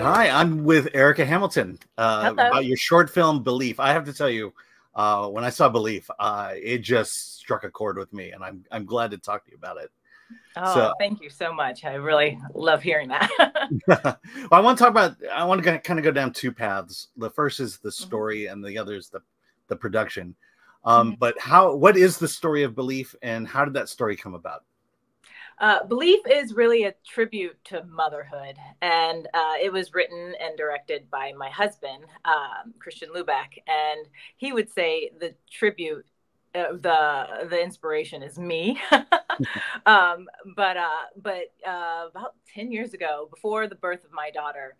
right, hi. I'm with Erika Hamilton Hello. about your short film Belief. I have to tell you, when I saw Belief, it just struck a chord with me, and I'm glad to talk to you about it. Oh, thank you so much. I really love hearing that. Well, I want to kind of go down two paths. The first is the story, and the other is the production. But what is the story of Belief, and how did that story come about? Belief is really a tribute to motherhood, and it was written and directed by my husband, Christian Lubeck, and he would say the tribute, the inspiration is me. But about 10 years ago, before the birth of my daughter,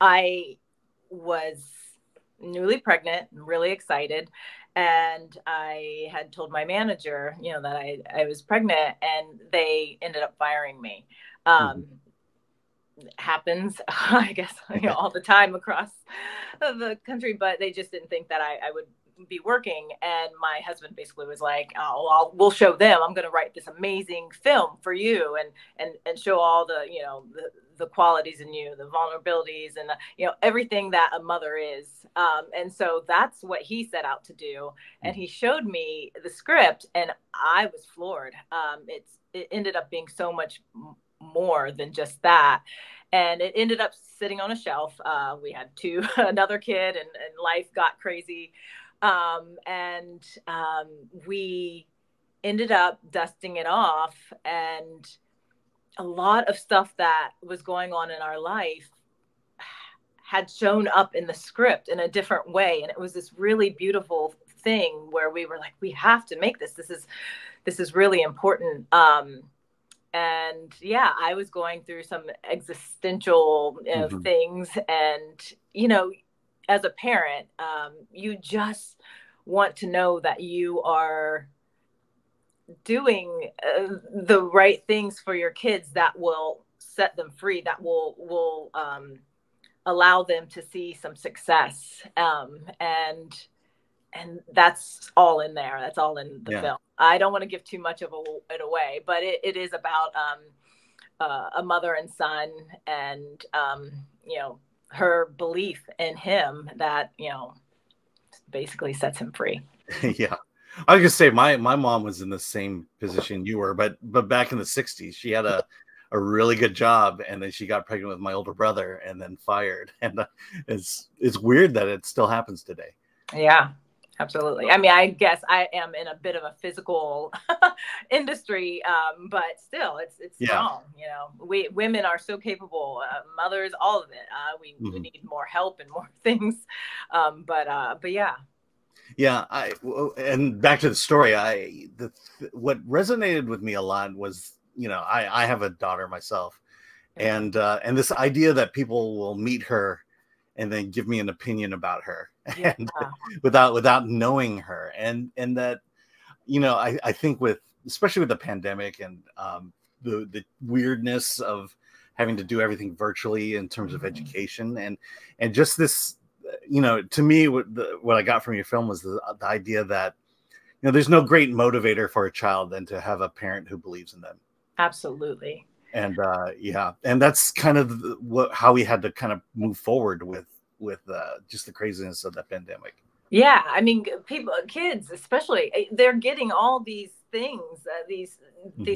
I was newly pregnant, really excited. And I had told my manager, that I was pregnant, and they ended up firing me. Happens, I guess, all the time across the country, but they just didn't think that I would be working. And my husband basically was like, "Oh, well, we'll show them. I'm going to write this amazing film for you, and show all the the qualities in you, the vulnerabilities, and everything that a mother is." And so that's what he set out to do. And he showed me the script, and I was floored. It ended up being so much more than just that. And it ended up sitting on a shelf. We had another kid, and life got crazy. We ended up dusting it off, and a lot of stuff that was going on in our life had shown up in the script in a different way. And it was this really beautiful thing where we were like, we have to make this. This is really important. And yeah, I was going through some existential things. And, as a parent, you just want to know that you are doing the right things for your kids that will set them free, that will allow them to see some success. And that's all in there. That's all in the film. I don't want to give too much of it away, but it is about a mother and son, and her belief in him that basically sets him free. Yeah, I was gonna say my mom was in the same position you were, but back in the 60s, she had a really good job, and then she got pregnant with my older brother and then fired. And it's weird that it still happens today. Yeah. Absolutely. I mean, I guess I am in a bit of a physical industry, but still, it's strong. Women are so capable. Mothers, all of it. We need more help and more things. But yeah. Yeah. And back to the story. What resonated with me a lot was, I have a daughter myself, and this idea that people will meet her and then give me an opinion about her, and without knowing her, and that, I think especially with the pandemic and the weirdness of having to do everything virtually in terms of education, and just this, to me, what I got from your film was the idea that, there's no great motivator for a child than to have a parent who believes in them. Absolutely. And and that's kind of how we had to kind of move forward with just the craziness of the pandemic. Yeah, I mean, kids especially, they're getting all these things, these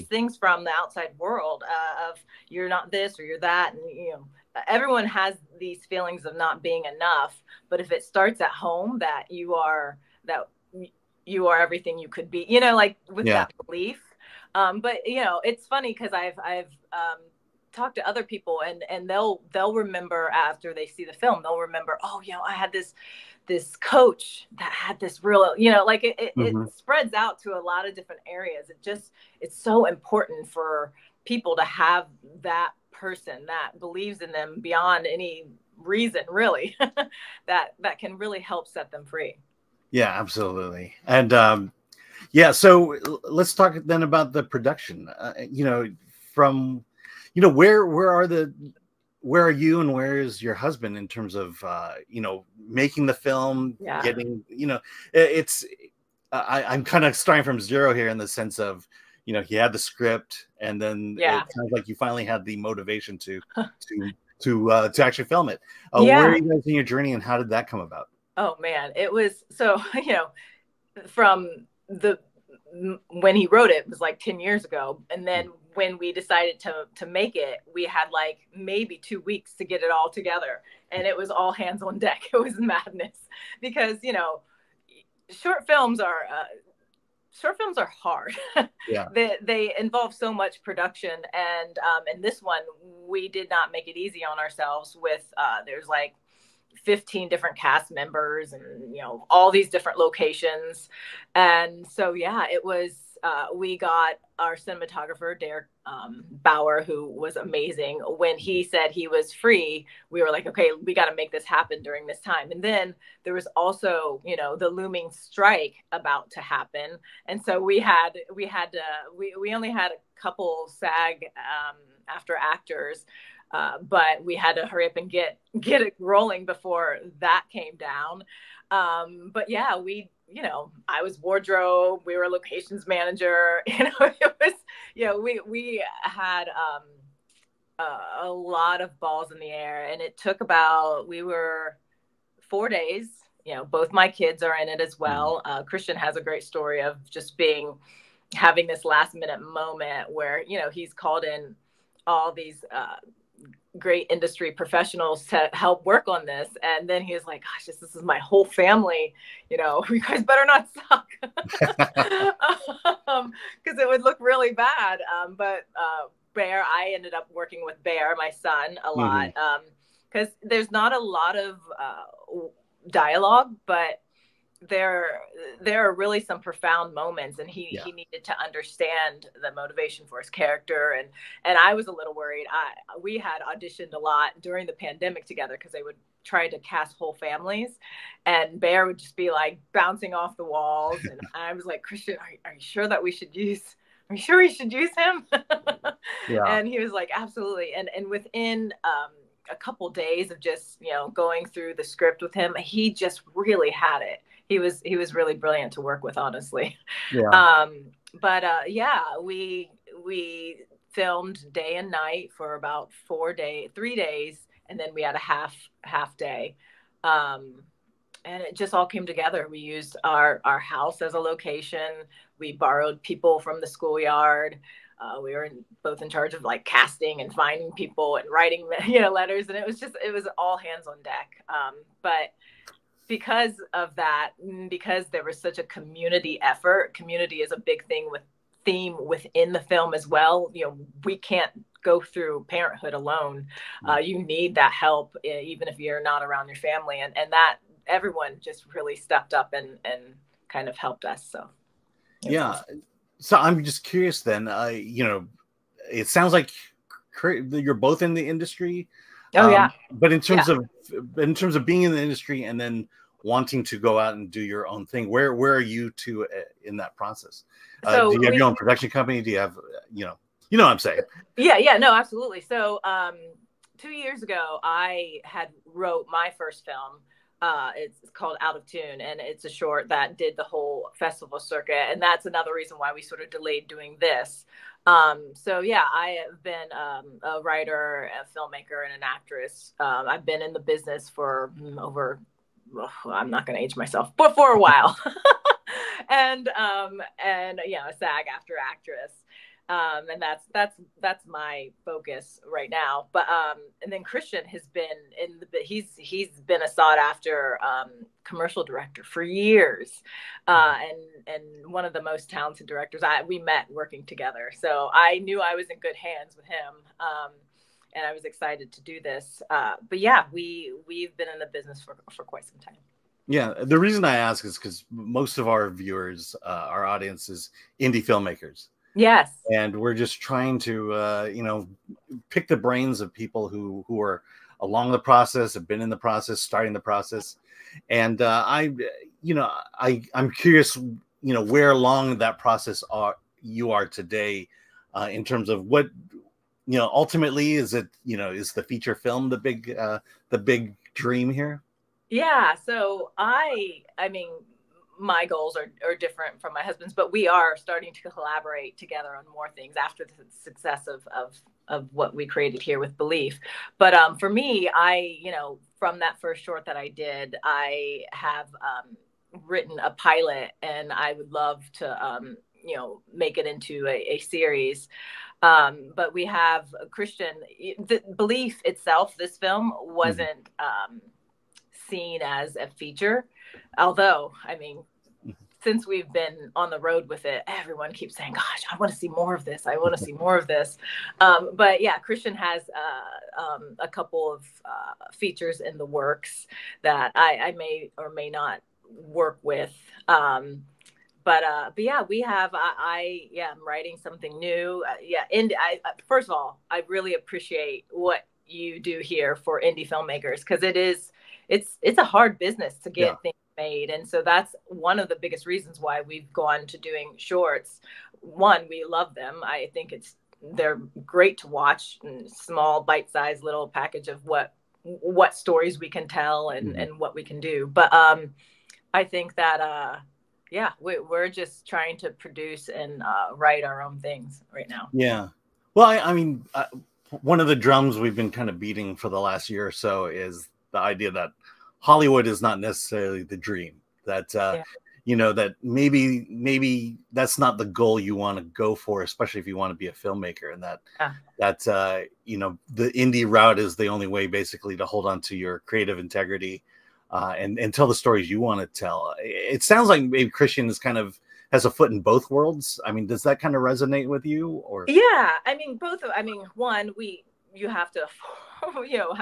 things from the outside world, of you're not this or you're that, and everyone has these feelings of not being enough. But if it starts at home, that you are everything you could be, like with that belief. But it's funny because I've talked to other people, and they'll remember after they see the film, they'll remember, oh, I had this coach that had this real, like it spreads out to a lot of different areas. It's so important for people to have that person that believes in them beyond any reason, really, that can really help set them free. Yeah, absolutely. And so let's talk then about the production. From where are you and where is your husband in terms of making the film, getting, I'm kind of starting from zero here in the sense of, you know, he had the script, and then Yeah. it sounds like you finally had the motivation to actually film it. Where Yeah. are you guys in your journey, and how did that come about? Oh man, it was so, you know, from the when he wrote it was like 10 years ago, and then when we decided to make it, we had like maybe 2 weeks to get it all together, and it was all hands on deck. It was madness because, you know, short films are hard. Yeah. They involve so much production, and this one we did not make it easy on ourselves with there's like 15 different cast members, and you know, all these different locations. And so yeah, it was we got our cinematographer Derek Bauer, who was amazing. When he said he was free, we were like, okay, we got to make this happen during this time. And then there was also, you know, the looming strike about to happen, and so we only had a couple SAG after actors, but we had to hurry up and get it rolling before that came down. But yeah, you know, I was wardrobe, we were locations manager, you know, it was, you know, we had a lot of balls in the air, and it took we were 4 days. You know, both my kids are in it as well. Christian has a great story of just having this last minute moment where, you know, he's called in all these great industry professionals to help work on this, and then he was like, gosh, this is my whole family, you know, you guys better not suck, because it would look really bad. But Bear, I ended up working with Bear, my son, a lot, because there's not a lot of dialogue, but there are really some profound moments, and he needed to understand the motivation for his character, and I was a little worried. We had auditioned a lot during the pandemic together because they would try to cast whole families, and Bear would just be like bouncing off the walls, and I was like, Christian, are you sure that we should use him? Yeah. And he was like, absolutely. And within a couple days of just, you know, going through the script with him, he just really had it. He was really brilliant to work with, honestly. Yeah. Yeah, we filmed day and night for about 3 days, and then we had a half day. And it just all came together. We used our house as a location. We borrowed people from the schoolyard. We were both in charge of like casting and finding people and writing, you know, letters. And it was all hands on deck. But because of that, because there was such a community effort, community is a big theme within the film as well. You know, we can't go through parenthood alone. You need that help, even if you're not around your family. And that everyone just really stepped up and kind of helped us. So, yeah. Awesome. So I'm just curious then, you know, it sounds like you're both in the industry. Oh yeah. But in terms of being in the industry and then wanting to go out and do your own thing, where are you two in that process? Do you have your own production company? Do you have, you know what I'm saying? Yeah, no, absolutely. So 2 years ago, I had wrote my first film. It's called Out of Tune, and it's a short that did the whole festival circuit, and that's another reason why we sort of delayed doing this. So yeah, I have been a writer, a filmmaker, and an actress. I've been in the business for over, I'm not going to age myself, but for a while. and yeah, a SAG after actress. And that's my focus right now. But and then Christian has been he's been a sought after commercial director for years, and one of the most talented directors. We met working together, so I knew I was in good hands with him, and I was excited to do this. But yeah, we've been in the business for quite some time. Yeah, the reason I ask is because most of our viewers, our audience is indie filmmakers. Yes. And we're just trying to, you know, pick the brains of people who are along the process, have been in the process, starting the process. And I'm curious, you know, where along that process you are today, in terms of what, you know, ultimately is it, you know, is the feature film the big dream here? Yeah. So I mean, my goals are different from my husband's, but we are starting to collaborate together on more things after the success of what we created here with Belief. But for me, from that first short that I did, I have written a pilot, and I would love to make it into a series. But we have Christian. The Belief itself, this film wasn't seen as a feature, although since we've been on the road with it, everyone keeps saying, gosh, I want to see more of this. I want to see more of this. But yeah, Christian has a couple of features in the works that I may or may not work with. But yeah, I'm writing something new. And first of all, I really appreciate what you do here for indie filmmakers, because it's a hard business to get things made. And so that's one of the biggest reasons why we've gone to doing shorts. One, we love them. I think they're great to watch, small bite-sized little package of what stories we can tell and what we can do. But I think that we're just trying to produce and write our own things right now. Yeah. Well, one of the drums we've been kind of beating for the last year or so is the idea that Hollywood is not necessarily the dream. That that maybe that's not the goal you want to go for, especially if you want to be a filmmaker, and that the indie route is the only way basically to hold on to your creative integrity and tell the stories you want to tell. It sounds like maybe Christian has a foot in both worlds. Does that kind of resonate with you? Or both. One, you have to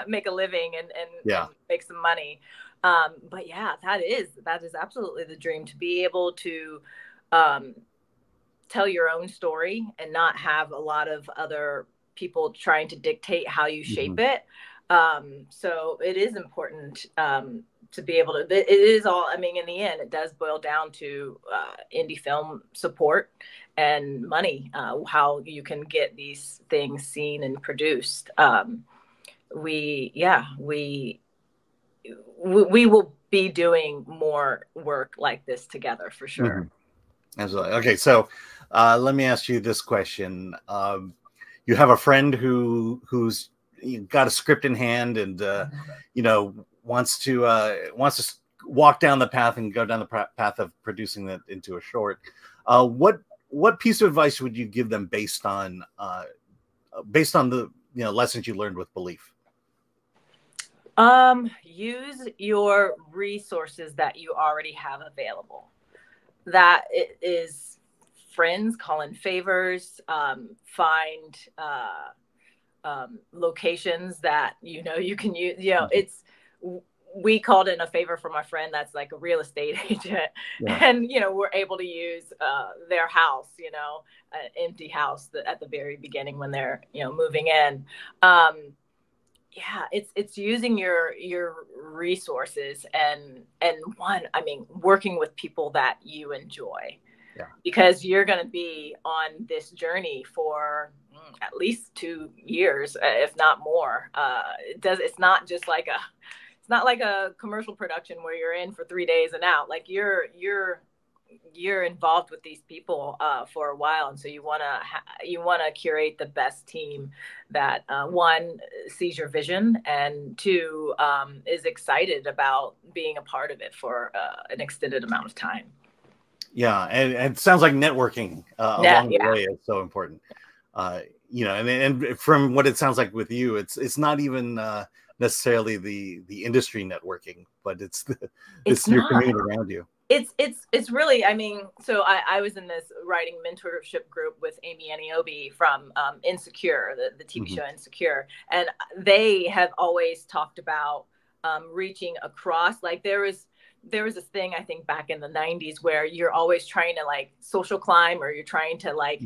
make a living and make some money. But yeah, that is absolutely the dream, to be able to tell your own story and not have a lot of other people trying to dictate how you shape it. So it is important to be able to, it is all, in the end, it does boil down to indie film support and money, how you can get these things seen and produced. We will be doing more work like this together for sure. Absolutely. Okay, so let me ask you this question. You have a friend who's got a script in hand and wants to walk down the path and go down the path of producing that into a short. What piece of advice would you give them based on the lessons you learned with Belief? Use your resources that you already have available. That it is friends, call in favors, find locations that you can use. We called in a favor from our friend that's like a real estate agent, and we're able to use their house, an empty house at the very beginning when they're moving in. It's using your resources and working with people that you enjoy, because you're going to be on this journey for at least 2 years, if not more. It's not just like it's not like a commercial production where you're in for 3 days and out. Like you're involved with these people for a while, and so you want to curate the best team that one, sees your vision, and two, is excited about being a part of it for an extended amount of time. And it sounds like networking along the way is so important. And from what it sounds like with you, it's not even necessarily the industry networking, but it's your community around you. It's really, so I was in this writing mentorship group with Amy Aniobi from Insecure, the TV show Insecure. And they have always talked about reaching across. Like there was this thing, I think, back in the 90s where you're always trying to like social climb, or you're trying to like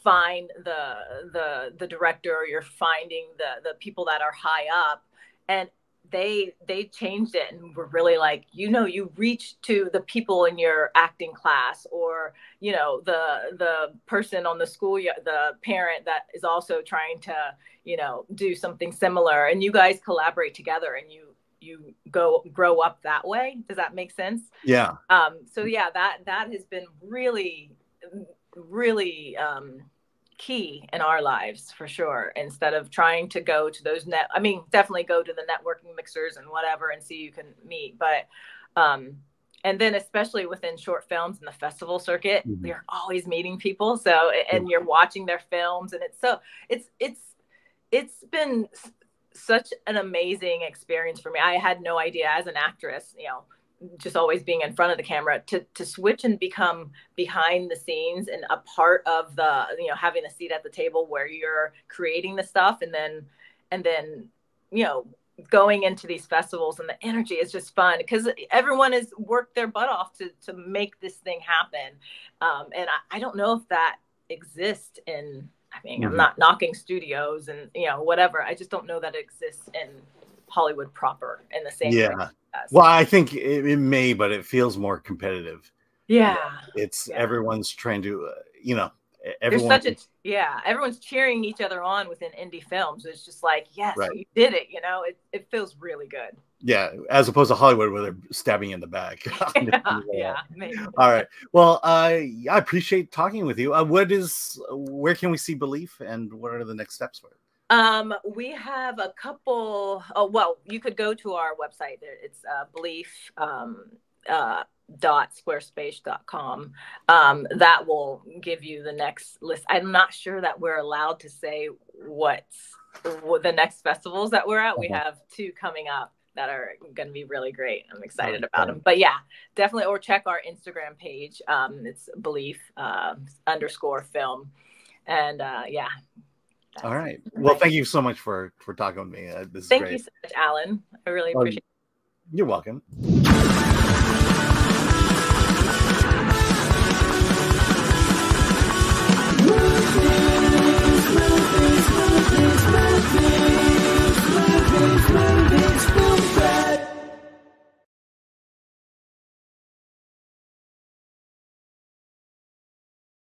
find the director, or you're finding the people that are high up. And they changed it and were really like, you reach to the people in your acting class, or the person on the school, the parent that is also trying to do something similar, and you guys collaborate together, and you grow up that way. Does that make sense? Yeah. So yeah, that has been really, really key in our lives for sure. Instead of trying to go to those definitely go to the networking mixers and whatever and see who you can meet. But and then especially within short films and the festival circuit, you're always meeting people. So, and you're watching their films, and it's been such an amazing experience for me. I had no idea as an actress, just always being in front of the camera, to switch and become behind the scenes and a part of the, having a seat at the table where you're creating the stuff, and then, going into these festivals, and the energy is just fun because everyone has worked their butt off to make this thing happen. And I don't know if that exists in, I'm not knocking studios and, whatever. I just don't know that it exists in Hollywood proper in the same way. Well, I think it may, but it feels more competitive. Yeah. Everyone's trying to, everyone's cheering each other on within indie films. It's just like, yes, you did it. It feels really good. Yeah, as opposed to Hollywood where they're stabbing you in the back. Maybe. All right. Well, I appreciate talking with you. Where can we see Belief, and what are the next steps for it? We have a couple. You could go to our website. It's Belief. .squarespace.com. That will give you the next list. I'm not sure that we're allowed to say what the next festivals that we're at. We have 2 coming up that are going to be really great. I'm excited about them. But yeah, definitely, or check our Instagram page. It's Belief _film. And yeah. All right. Well, thank you so much for talking with me. This is great. Thank you so much, Alan. I really appreciate it. You're welcome.